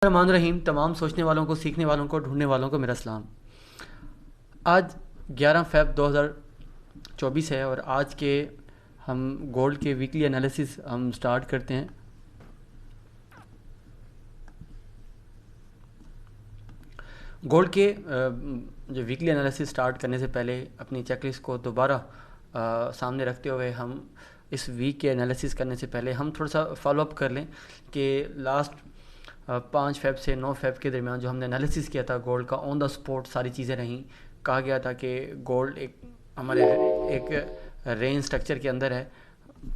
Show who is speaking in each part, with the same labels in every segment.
Speaker 1: रहमान रहीम। तमाम सोचने वालों को, सीखने वालों को, ढूंढने वालों को मेरा सलाम। आज 11 फ़रवरी 2024 है और आज के हम गोल्ड के वीकली एनालिसिस हम स्टार्ट करते हैं। गोल्ड के जो वीकली एनालिसिस स्टार्ट करने से पहले अपनी चेकलिस्ट को दोबारा सामने रखते हुए हम इस वीक के एनालिसिस करने से पहले हम थोड़ा सा फॉलो अप कर लें कि लास्ट 5 फ़रवरी से 9 फ़रवरी के दरमियान जो हमने एनालिसिस किया था गोल्ड का, ऑन द स्पॉट सारी चीज़ें रहीं। कहा गया था कि गोल्ड एक हमारे एक रेंज स्ट्रक्चर के अंदर है,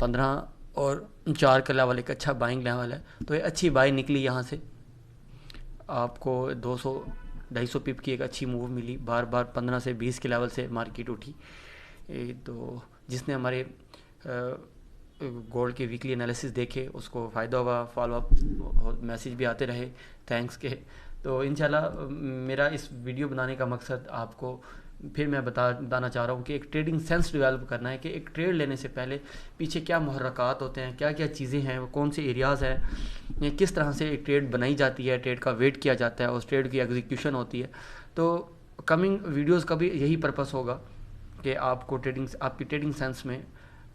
Speaker 1: 15 और 4 का लेवल एक अच्छा बाइंग लेवल है। तो ये अच्छी बाई निकली, यहाँ से आपको 200-250 पिप की एक अच्छी मूव मिली। बार बार 15 से 20 के लेवल से मार्केट उठी। तो जिसने हमारे गोल्ड के वीकली एनालिसिस देखे उसको फ़ायदा हुआ, फॉलो अप मैसेज भी आते रहे थैंक्स के। तो इंशाल्लाह मेरा इस वीडियो बनाने का मकसद आपको फिर मैं बताना चाह रहा हूँ कि एक ट्रेडिंग सेंस डेवलप करना है कि एक ट्रेड लेने से पहले पीछे क्या मुहर्रकात होते हैं, क्या क्या चीज़ें हैं, वो कौन से एरियाज़ हैं, किस तरह से एक ट्रेड बनाई जाती है, ट्रेड का वेट किया जाता है, उस ट्रेड की एग्जीक्यूशन होती है। तो कमिंग वीडियोज़ का भी यही पर्पस होगा कि आपकी ट्रेडिंग सेंस में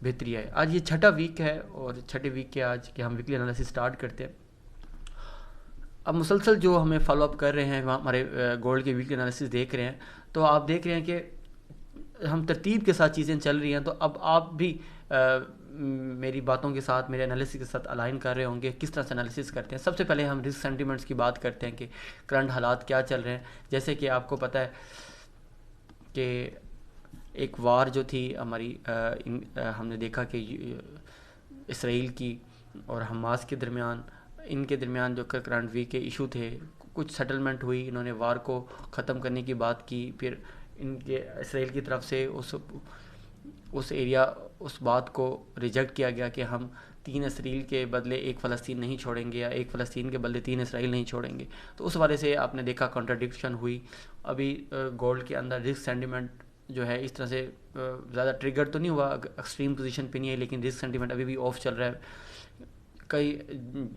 Speaker 1: बेहतरी है। आज ये छठा वीक है और छठे वीक के आज के हम वीकली एनालिसिस स्टार्ट करते हैं। अब मुसलसल जो हमें फॉलो अप कर रहे हैं, हमारे गोल्ड के वीकली एनालिसिस देख रहे हैं, तो आप देख रहे हैं कि हम तरतीब के साथ चीज़ें चल रही हैं। तो अब आप भी मेरी बातों के साथ, मेरे एनालिसिस के साथ अलाइन कर रहे होंगे किस तरह से एनालिसिस करते हैं। सबसे पहले हम रिस्क सेंटिमेंट्स की बात करते हैं कि करंट हालात क्या चल रहे हैं। जैसे कि आपको पता है कि एक वार जो थी हमारी, हमने देखा कि इसराइल की और हमास के दरमियान, इनके दरमियान जो करंट वीक के इशू थे, कुछ सेटलमेंट हुई, इन्होंने वार को ख़त्म करने की बात की। फिर इनके इसराइल की तरफ से उस बात को रिजेक्ट किया गया कि हम 3 इसराइल के बदले 1 फ़लस्तीन नहीं छोड़ेंगे, या 1 फ़लस्तीन के बदले 3 इसराइल नहीं छोड़ेंगे। तो उस वजह से आपने देखा कॉन्ट्राडिक्शन हुई। अभी गोल्ड के अंदर रिस्क सेंटिमेंट जो है इस तरह से ज़्यादा ट्रिगर तो नहीं हुआ, एक्सट्रीम पोजीशन पे नहीं है, लेकिन रिस्क सेंटिमेंट अभी भी ऑफ चल रहा है। कई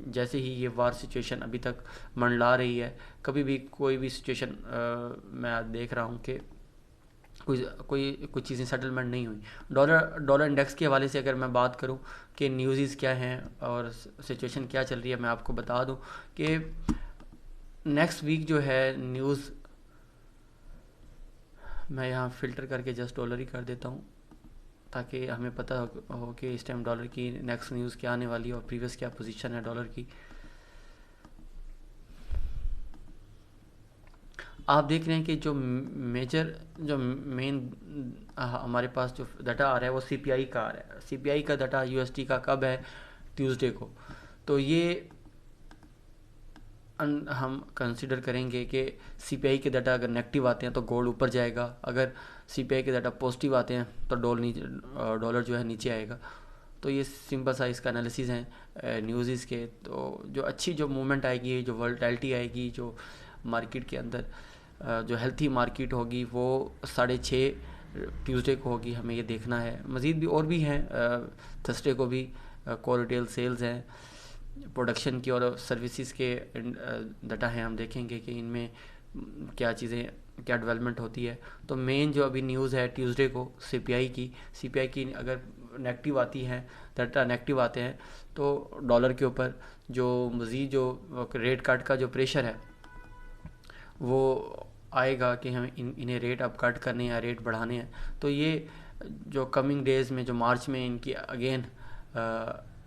Speaker 1: जैसे ही ये वार सिचुएशन अभी तक मंडला रही है, कभी भी कोई भी सिचुएशन मैं देख रहा हूँ कि कुछ चीज़ें सेटलमेंट नहीं हुई। डॉलर इंडेक्स के हवाले से अगर मैं बात करूं कि न्यूज़ क्या हैं और सिचुएशन क्या चल रही है, मैं आपको बता दूं कि नेक्स्ट वीक जो है न्यूज़, मैं यहाँ फ़िल्टर करके जस्ट डॉलर ही कर देता हूँ ताकि हमें पता हो कि इस टाइम डॉलर की नेक्स्ट न्यूज़ क्या आने वाली है और प्रीवियस क्या पोजीशन है डॉलर की। आप देख रहे हैं कि जो मेन हमारे पास जो डाटा आ रहा है वो सीपीआई का आ रहा है। सीपीआई का डाटा यूएसडी का कब है? ट्यूसडे को। तो ये हम कंसिडर करेंगे कि सीपीआई के डाटा अगर नेगेटिव आते हैं तो गोल्ड ऊपर जाएगा, अगर सीपीआई के डाटा पॉजिटिव आते हैं तो डॉलर जो है नीचे आएगा। तो ये सिंपल सा इसका एनालिसिस है न्यूज़ के। तो जो मूवमेंट आएगी, जो वोलेटिलिटी आएगी, जो मार्केट के अंदर जो हेल्थी मार्केट होगी, वो 6:30 ट्यूसडे को होगी। हमें ये देखना है। मज़ीद भी और भी हैं, थर्सडे को भी कोर रिटेल सेल्स हैं, प्रोडक्शन की और सर्विसेज के डाटा हैं। हम देखेंगे कि इनमें क्या डेवलपमेंट होती है। तो मेन जो अभी न्यूज़ है ट्यूसडे को सीपीआई की अगर नेगेटिव आती है, डाटा नेगेटिव आते हैं, तो डॉलर के ऊपर जो मज़ीद जो रेट कट का जो प्रेशर है वो आएगा कि हम इन्हें रेट अब कट करने या रेट बढ़ाने हैं। तो ये जो कमिंग डेज़ में, जो मार्च में इनकी अगेन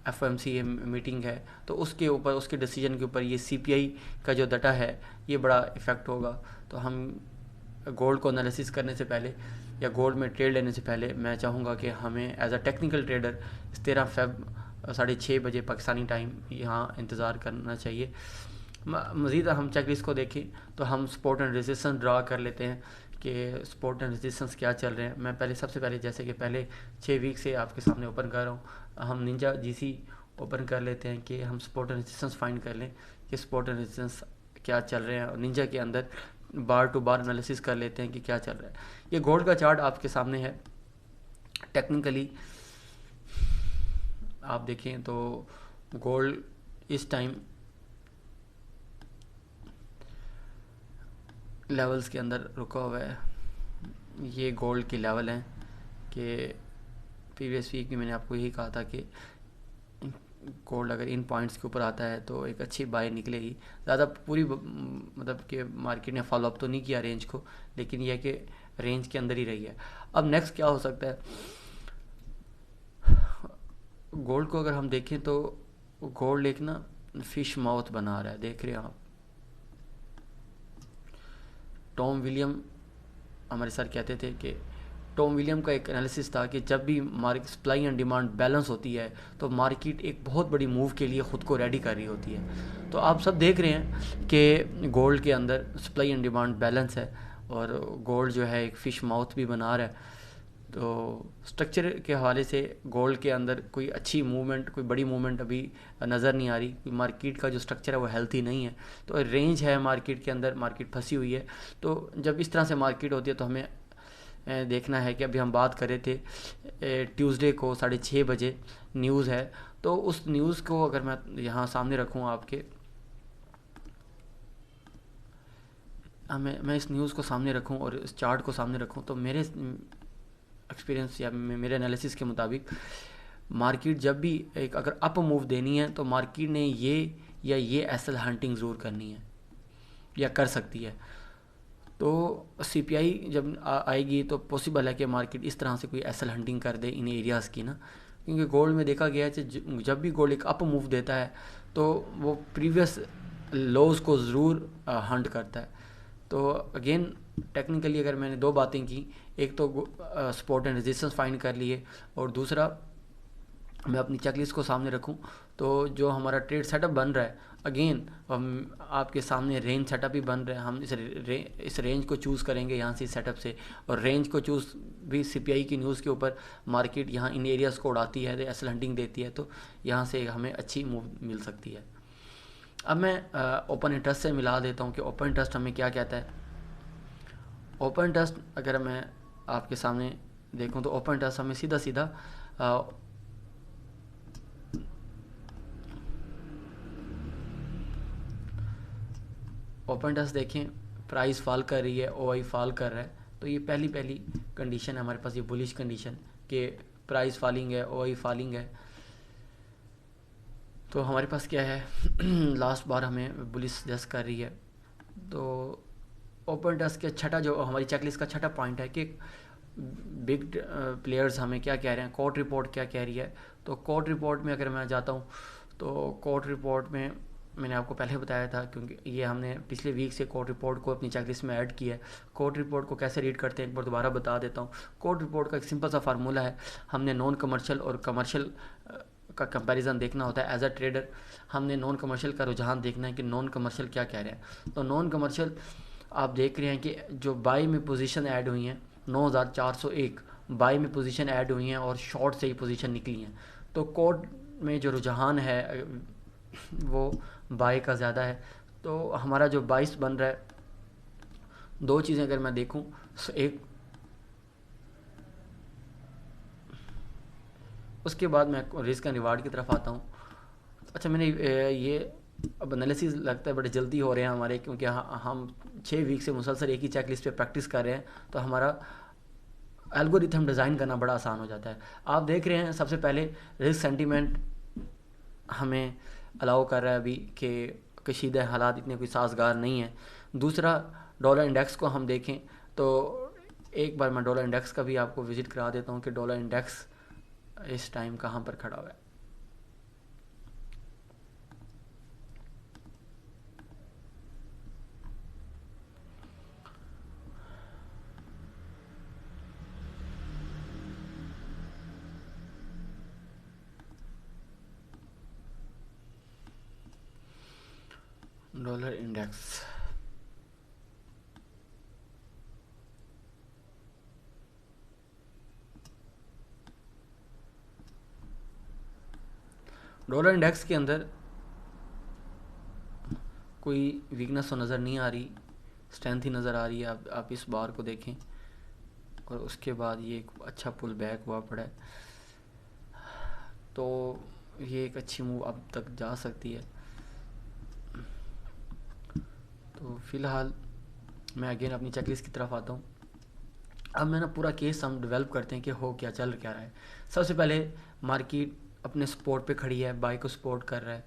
Speaker 1: एफओएमसी मीटिंग है, तो उसके ऊपर, उसके डिसीजन के ऊपर ये सीपीआई का जो डाटा है ये बड़ा इफ़ेक्ट होगा। तो हम गोल्ड को एनालिसिस करने से पहले या गोल्ड में ट्रेड लेने से पहले मैं चाहूँगा कि हमें एज अ टेक्निकल ट्रेडर इस 13 फ़रवरी 6:30 बजे पाकिस्तानी टाइम यहाँ इंतज़ार करना चाहिए। मज़ीद हम चेकलिस्ट को देखें तो हम सपोर्ट एंड रेजिस्टेंस ड्रा कर लेते हैं कि सपोर्ट एंड रेजिस्टेंस क्या चल रहे हैं। मैं सबसे पहले जैसे कि पहले 6 वीक से आपके सामने ओपन कर रहा हूँ, हम निंजा जीसी ओपन कर लेते हैं कि हम सपोर्ट एंड रेजिस्टेंस फाइंड कर लें कि सपोर्ट एंड रेजिस्टेंस क्या चल रहे हैं, और निंजा के अंदर बार टू बार एनालिसिस कर लेते हैं कि क्या चल रहा है। ये गोल्ड का चार्ट आपके सामने है। टेक्निकली आप देखें तो गोल्ड इस टाइम लेवल्स के अंदर रुका हुआ है। ये गोल्ड के लेवल हैं कि प्रीवियस वीक में मैंने आपको यही कहा था कि गोल्ड अगर इन पॉइंट्स के ऊपर आता है तो एक अच्छी बाय निकलेगी। ज़्यादा पूरी मतलब कि मार्केट ने फॉलो अप तो नहीं किया रेंज को, लेकिन यह कि रेंज के अंदर ही रही है। अब नेक्स्ट क्या हो सकता है, गोल्ड को अगर हम देखें तो गोल्ड एक ना फिश माउथ बना रहा है, देख रहे हैं आप। टॉम विलियम हमारे सर कहते थे कि टॉम विलियम का एक एनालिसिस था कि जब भी market supply and demand balance होती है तो मार्केट एक बहुत बड़ी मूव के लिए ख़ुद को रेडी कर रही होती है। तो आप सब देख रहे हैं कि गोल्ड के अंदर सप्लाई एंड डिमांड बैलेंस है और गोल्ड जो है एक फ़िश माउथ भी बना रहा है। तो स्ट्रक्चर के हवाले से गोल्ड के अंदर कोई अच्छी मूवमेंट, कोई बड़ी मूवमेंट अभी नज़र नहीं आ रही। मार्केट का जो स्ट्रक्चर है वो हेल्थी नहीं है, तो रेंज है मार्केट के अंदर, मार्केट फंसी हुई है। तो जब इस तरह से मार्केट होती है तो हमें देखना है कि अभी हम बात कर रहे थे ट्यूसडे को 6:30 बजे न्यूज़ है, तो उस न्यूज़ को अगर मैं यहाँ सामने रखूँ आपके, मैं इस न्यूज़ को सामने रखूँ और इस चार्ट को सामने रखूँ, तो मेरे एक्सपीरियंस या मेरे एनालिसिस के मुताबिक मार्केट जब भी एक अगर अप मूव देनी है तो मार्केट ने ये एसएल हंटिंग ज़रूर करनी है या कर सकती है। तो सीपीआई जब आएगी तो पॉसिबल है कि मार्केट इस तरह से कोई एसएल हंटिंग कर दे इन एरियाज़ की ना, क्योंकि गोल्ड में देखा गया है कि जब भी गोल्ड एक अप मूव देता है तो वो प्रीवियस लोज को ज़रूर हंट करता है। तो अगेन टेक्निकली अगर मैंने दो बातें की, एक तो सपोर्ट एंड रेजिस्टेंस फाइंड कर लिए और दूसरा मैं अपनी चेकलिस्ट को सामने रखूं तो जो हमारा ट्रेड सेटअप बन रहा है, अगेन हम आपके सामने रेंज सेटअप ही बन रहा है। हम इस रेंज को चूज़ करेंगे यहाँ से सेटअप से, और रेंज को चूज़ भी सीपीआई की न्यूज़ के ऊपर मार्केट यहाँ इन एरियाज़ को उड़ाती है, एसल हंटिंग देती है, तो यहाँ से हमें अच्छी मूव मिल सकती है। अब मैं ओपन इंटरेस्ट से मिला देता हूँ कि ओपन इंटरेस्ट हमें क्या कहता है। ओपन इंटरेस्ट अगर मैं आपके सामने देखूँ तो ओपन इंटरेस्ट हमें सीधा सीधा ओपन इंटरेस्ट देखें, प्राइस फॉल कर रही है, ओआई फॉल कर रहा है, तो ये पहली कंडीशन है हमारे पास, ये बुलिश कंडीशन कि प्राइस फॉलिंग है, ओआई फॉलिंग है। तो हमारे पास क्या है लास्ट बार हमें बुलिश सजेस्ट कर रही है। तो ओपन इंटरेस्ट के छठा जो हमारी चेकलिस्ट का छठा पॉइंट है कि बिग प्लेयर्स हमें क्या कह रहे हैं, कोर्ट रिपोर्ट क्या कह रही है। तो कोर्ट रिपोर्ट में अगर मैं जाता हूँ तो कोर्ट रिपोर्ट में मैंने आपको पहले बताया था, क्योंकि ये हमने पिछले वीक से कोर्ट रिपोर्ट को अपनी चेकलिस्ट में ऐड किया है। कोर्ट रिपोर्ट को कैसे रीड करते हैं एक बार दोबारा बता देता हूँ। कोर्ट रिपोर्ट का एक सिंपल सा फार्मूला है, हमने नॉन कमर्शियल और कमर्शियल का कंपैरिजन देखना होता है। एज अ ट्रेडर हमने नॉन कमर्शियल का रुझान देखना है कि नॉन कमर्शियल क्या कह रहे हैं। तो नॉन कमर्शियल आप देख रहे हैं कि जो बाई में पोजीशन ऐड हुई हैं 9401 बाई में पोजीशन ऐड हुई हैं और शॉर्ट से ही पोजीशन निकली हैं। तो कोर्ट में जो रुझान है वो बाई का ज़्यादा है। तो हमारा जो 22 बन रहा है, दो चीज़ें अगर मैं देखूं, एक उसके बाद मैं रिस्क एंड रिवार्ड की तरफ आता हूँ। अच्छा, मैंने ये अब एनालिसिस लगता है बड़े जल्दी हो रहे हैं हमारे, क्योंकि हम 6 वीक से मुसलसल एक ही चेकलिस्ट पे प्रैक्टिस कर रहे हैं, तो हमारा एल्गोरिथम डिज़ाइन करना बड़ा आसान हो जाता है। आप देख रहे हैं सबसे पहले रिस्क सेंटीमेंट हमें अलाउ कर रहा है अभी कि कशीदा हालात इतने कोई साजगार नहीं है। दूसरा डॉलर इंडेक्स को हम देखें तो एक बार मैं डॉलर इंडेक्स का भी आपको विज़िट करा देता हूँ कि डॉलर इंडेक्स इस टाइम कहाँ पर खड़ा हुआ है। डॉलर इंडेक्स डॉलर इंडेक्स के अंदर कोई वीकनेस तो नज़र नहीं आ रही, स्ट्रेंथ ही नज़र आ रही है। आप इस बार को देखें और उसके बाद ये एक अच्छा पुल बैक हुआ पड़ा है, तो ये एक अच्छी मूव अब तक जा सकती है। तो फ़िलहाल मैं अगेन अपनी चेकलिस्ट की तरफ आता हूँ। अब मैं ना पूरा केस हम डेवलप करते हैं कि हो क्या चल क्या रहा है। सबसे पहले मार्केट अपने सपोर्ट पे खड़ी है, बाई को सपोर्ट कर रहा है,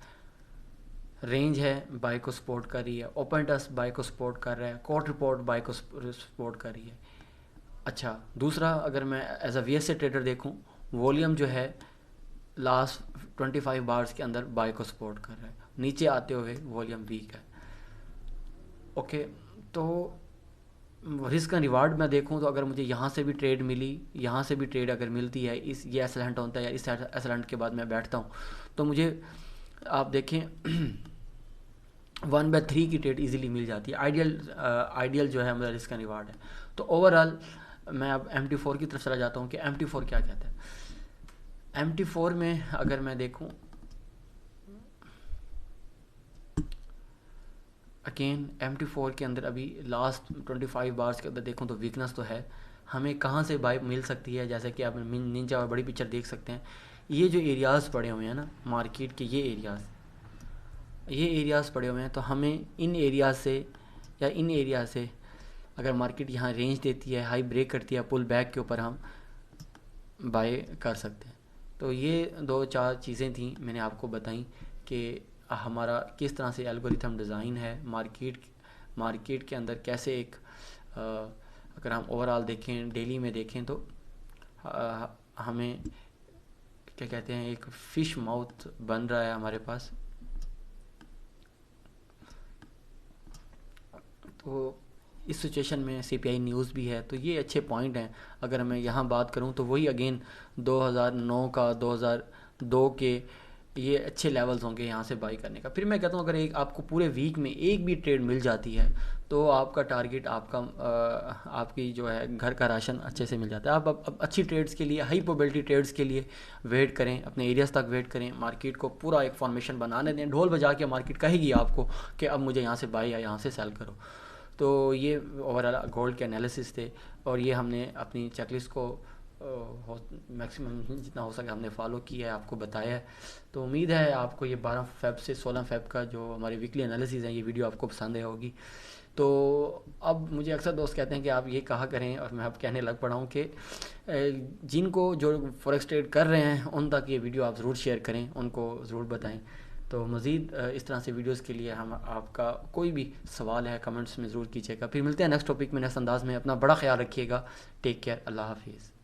Speaker 1: रेंज है बाई को सपोर्ट कर रही है, ओपन टेस्ट बाई को सपोर्ट कर रहा है, कोर्ट रिपोर्ट बाई को सपोर्ट कर रही है। अच्छा, दूसरा अगर मैं एज अ वीएसए ट्रेडर देखूं, वॉल्यूम जो है लास्ट 25 बार्स के अंदर बाई को सपोर्ट कर रहा है, नीचे आते हुए वॉल्यूम वीक है। ओके, तो रिस्क एंड रिवार्ड मैं देखूं तो अगर मुझे यहाँ से भी ट्रेड मिली, यहाँ से भी ट्रेड अगर मिलती है, इस ये एसलेंट होता है या इस एसलेंट के बाद मैं बैठता हूँ, तो मुझे आप देखें 1/3 की ट्रेड इजीली मिल जाती है। आइडियल जो है मेरा रिस्क एंड रिवार्ड है। तो ओवरऑल मैं अब MT4 की तरफ चला जाता हूँ कि MT4 क्या कहता है। MT4 में अगर मैं देखूँ अगेन MT4 के अंदर अभी लास्ट 25 बार्स के अंदर देखूँ तो वीकनेस तो है। हमें कहाँ से बाई मिल सकती है, जैसे कि आप निंजा और बड़ी पिक्चर देख सकते हैं। ये जो एरियाज़ पड़े हुए हैं ना मार्केट के, ये एरियाज़ पड़े हुए हैं, तो हमें इन एरिया से या इन एरिया से अगर मार्केट यहाँ रेंज देती है, हाई ब्रेक करती है, पुल बैक के ऊपर हम बाय कर सकते हैं। तो ये 2-4 चीज़ें थी मैंने आपको बताई कि हमारा किस तरह से एल्गोरिथम डिज़ाइन है मार्केट के अंदर, कैसे एक अगर हम ओवरऑल देखें, डेली में देखें तो हमें क्या कहते हैं, एक फ़िश माउथ बन रहा है हमारे पास। तो इस सिचुएशन में CPI न्यूज़ भी है, तो ये अच्छे पॉइंट हैं। अगर मैं यहाँ बात करूँ तो वही अगेन 2009 का 2002 के ये अच्छे लेवल्स होंगे यहाँ से बाई करने का। फिर मैं कहता हूँ अगर एक आपको पूरे वीक में एक भी ट्रेड मिल जाती है तो आपका टारगेट, आपकी जो है घर का राशन अच्छे से मिल जाता है। आप अब अच्छी ट्रेड्स के लिए, हाई प्रोबेबिलिटी ट्रेड्स के लिए वेट करें, अपने एरियाज़ तक वेट करें, मार्केट को पूरा एक फॉर्मेशन बनाने दें, ढोल बजा के मार्केट कहेगी आपको कि अब मुझे यहाँ से बाई या यहाँ से सेल करो। तो ये ओवरऑल गोल्ड के एनालिसिस थे, और ये हमने अपनी चेकलिस्ट को मैक्सिमम जितना हो सके हमने फॉलो किया है, आपको बताया है। तो उम्मीद है आपको ये 12 फ़ेब से 16 फ़ेब का जो हमारी वीकली एनालिसिस है, ये वीडियो आपको पसंद है होगी। तो अब मुझे अक्सर दोस्त कहते हैं कि आप ये कहा करें, और मैं अब कहने लग पड़ा हूँ कि जिनको जो फॉरेक्स ट्रेड कर रहे हैं उन तक ये वीडियो आप ज़रूर शेयर करें, उनको ज़रूर बताएं। तो मज़ीद इस तरह से वीडियोस के लिए हम आपका कोई भी सवाल है कमेंट्स में ज़रूर कीजिएगा। फिर मिलते हैं नेक्स्ट टॉपिक में, नेक्स्ट अंदाज में। अपना बड़ा ख्याल रखिएगा। टेक केयर, अल्लाह हाफिज़।